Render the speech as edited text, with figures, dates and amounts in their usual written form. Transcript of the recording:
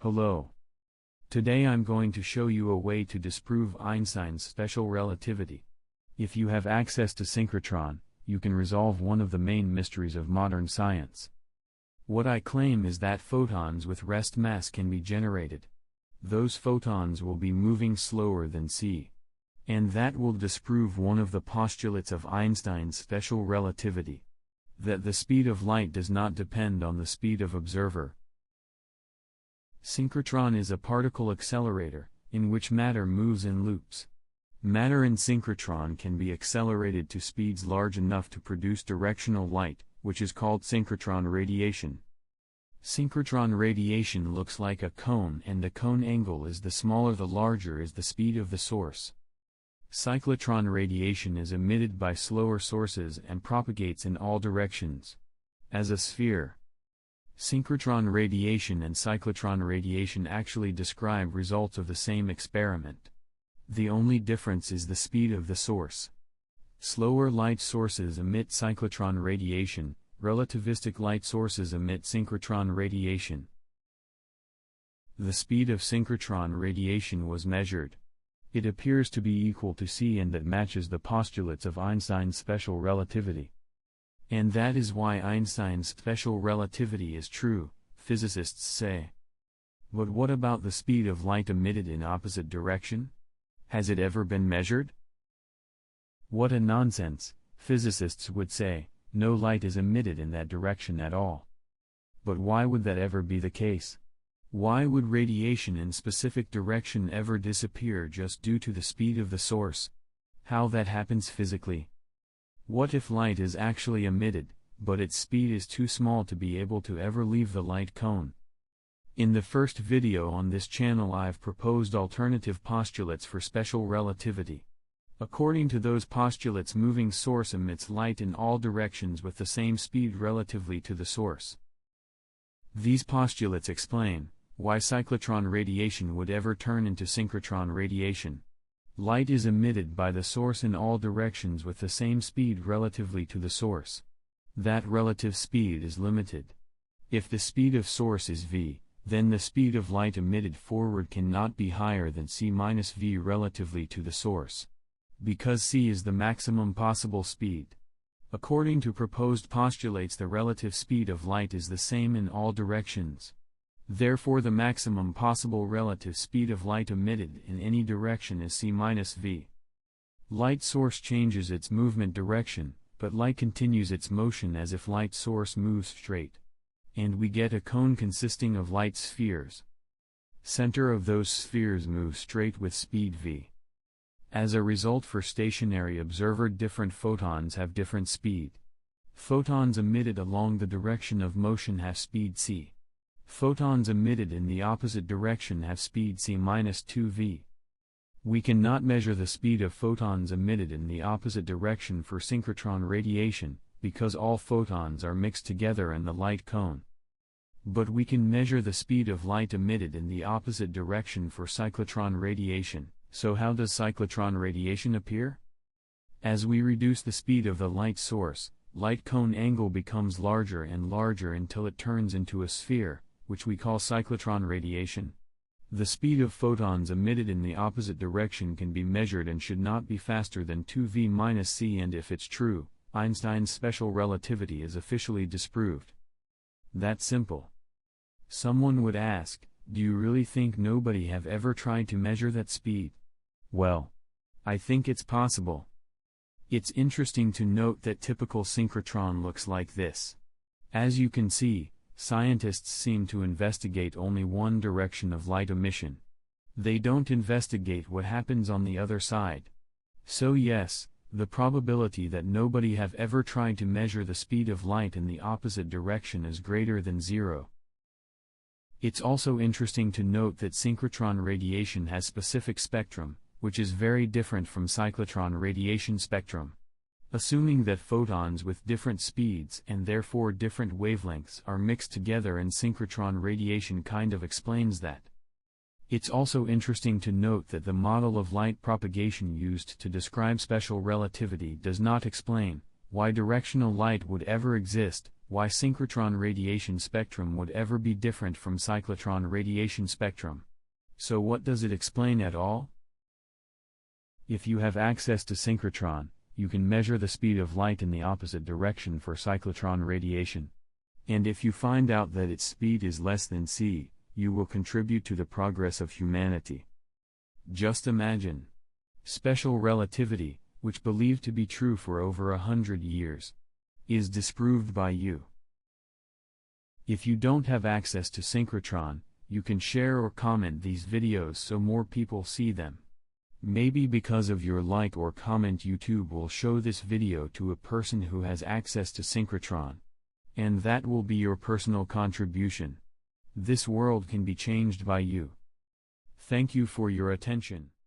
Hello. Today I'm going to show you a way to disprove Einstein's special relativity. If you have access to synchrotron, you can resolve one of the main mysteries of modern science. What I claim is that photons with rest mass can be generated. Those photons will be moving slower than c. And that will disprove one of the postulates of Einstein's special relativity. That the speed of light does not depend on the speed of observer. Synchrotron is a particle accelerator, in which matter moves in loops. Matter in synchrotron can be accelerated to speeds large enough to produce directional light, which is called synchrotron radiation. Synchrotron radiation looks like a cone, and the cone angle is the smaller the larger is the speed of the source. Cyclotron radiation is emitted by slower sources and propagates in all directions. As a sphere. Synchrotron radiation and cyclotron radiation actually describe results of the same experiment. The only difference is the speed of the source. Slower light sources emit cyclotron radiation, relativistic light sources emit synchrotron radiation. The speed of synchrotron radiation was measured. It appears to be equal to c, and that matches the postulates of Einstein's special relativity. And that is why Einstein's special relativity is true, physicists say. But what about the speed of light emitted in opposite direction? Has it ever been measured? What a nonsense, physicists would say. No light is emitted in that direction at all. But why would that ever be the case? Why would radiation in specific direction ever disappear just due to the speed of the source? How that happens physically? What if light is actually emitted, but its speed is too small to be able to ever leave the light cone? In the first video on this channel I've proposed alternative postulates for special relativity. According to those postulates, moving source emits light in all directions with the same speed relatively to the source. These postulates explain why cyclotron radiation would ever turn into synchrotron radiation. Light is emitted by the source in all directions with the same speed relatively to the source. That relative speed is limited. If the speed of source is v, then the speed of light emitted forward cannot be higher than c minus v relatively to the source. Because c is the maximum possible speed. According to proposed postulates, the relative speed of light is the same in all directions. Therefore the maximum possible relative speed of light emitted in any direction is c minus v. Light source changes its movement direction, but light continues its motion as if light source moves straight. And we get a cone consisting of light spheres. Center of those spheres moves straight with speed v. As a result, for stationary observer, different photons have different speed. Photons emitted along the direction of motion have speed c. Photons emitted in the opposite direction have speed c minus 2v. We cannot measure the speed of photons emitted in the opposite direction for synchrotron radiation, because all photons are mixed together in the light cone. But we can measure the speed of light emitted in the opposite direction for cyclotron radiation. So how does cyclotron radiation appear? As we reduce the speed of the light source, light cone angle becomes larger and larger until it turns into a sphere, which we call cyclotron radiation. The speed of photons emitted in the opposite direction can be measured and should not be faster than 2v minus c, and if it's true, Einstein's special relativity is officially disproved. That's simple. Someone would ask, do you really think nobody have ever tried to measure that speed? Well, I think it's possible. It's interesting to note that typical synchrotron looks like this. As you can see, scientists seem to investigate only one direction of light emission. They don't investigate what happens on the other side. So yes, the probability that nobody have ever tried to measure the speed of light in the opposite direction is greater than 0. It's also interesting to note that synchrotron radiation has specific spectrum, which is very different from cyclotron radiation spectrum. Assuming that photons with different speeds and therefore different wavelengths are mixed together in synchrotron radiation kind of explains that. It's also interesting to note that the model of light propagation used to describe special relativity does not explain why directional light would ever exist, why synchrotron radiation spectrum would ever be different from cyclotron radiation spectrum. So what does it explain at all? If you have access to synchrotron, you can measure the speed of light in the opposite direction for cyclotron radiation. And if you find out that its speed is less than c, you will contribute to the progress of humanity. Just imagine. Special relativity, which believed to be true for over 100 years, is disproved by you. If you don't have access to synchrotron, you can share or comment these videos so more people see them. Maybe because of your like or comment, YouTube will show this video to a person who has access to synchrotron. And that will be your personal contribution. This world can be changed by you. Thank you for your attention.